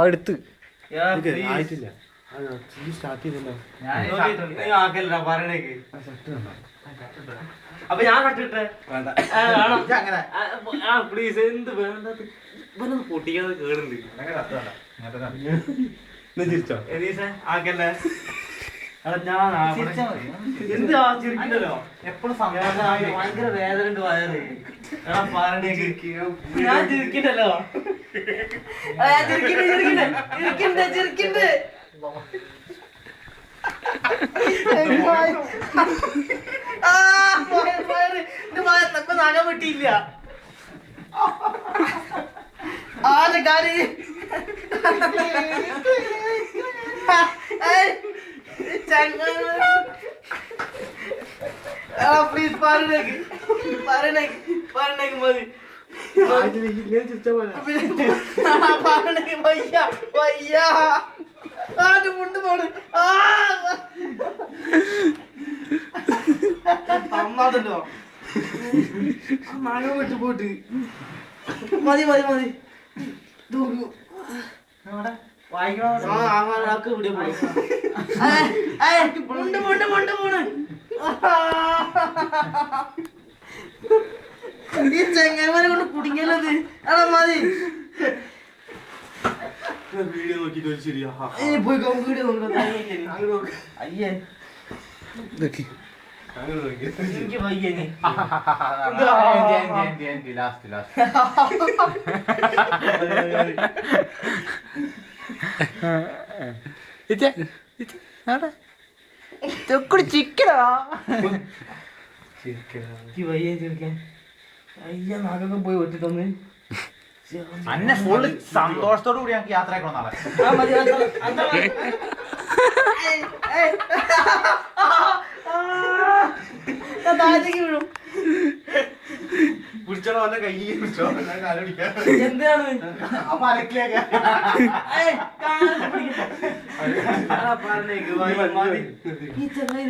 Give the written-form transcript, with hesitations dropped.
എടുത്ത് ആയിട്ടില്ല സ്റ്റാർട്ട് ചെയ്തല്ലോ. അപ്പൊ ഞാൻ കട്ടിട്ടെ പ്ലീസ് എന്ത് വേണ്ടത് പൊട്ടിക്കാതെ കേടുണ്ട് ആക്കല്ലേ ചിരിക്കണ്ടല്ലോ എപ്പോഴും ഭയങ്കര വേദന ഉണ്ട് വയറ് ഞാൻ ചിരിക്കണ്ടല്ലോ ചിരിക്കണ്ട് നഖം വെട്ടിയില്ല ആരെ കാര്യം പ്ലീസ് പറഞ്ഞേക്ക് മതി മുണ്ട് പോണ് അമ്മാതല്ലോ നഖം വിട്ട് പോട്ട് മതി ഈ ചെങ്ങന്മാരെ കൊണ്ട് കുടുങ്ങിയത് അതാ മതി വീഡിയോ നോക്കിട്ട് ശരിയാ പോയി വീഡിയോ നോക്കാം അയ്യേ എനിക്ക് വയ്യേ ചിക്കനാ വയ്യേ ചിരിക്കാൻ അയ്യ നാഗൊക്കെ പോയി ഒറ്റിട്ടൊന്ന് അന്നെ ഫുള്ള് സന്തോഷത്തോടു കൂടി ഞങ്ങൾക്ക് യാത്ര ആക്കണം താഴത്തേക്ക് വീഴും പിടിച്ചോ അവന്റെ കയ്യിൽ പിടിച്ചോ എന്താണ് അപ്പൊ അലക്കിലേക്ക് ഈ ചെങ്ങായി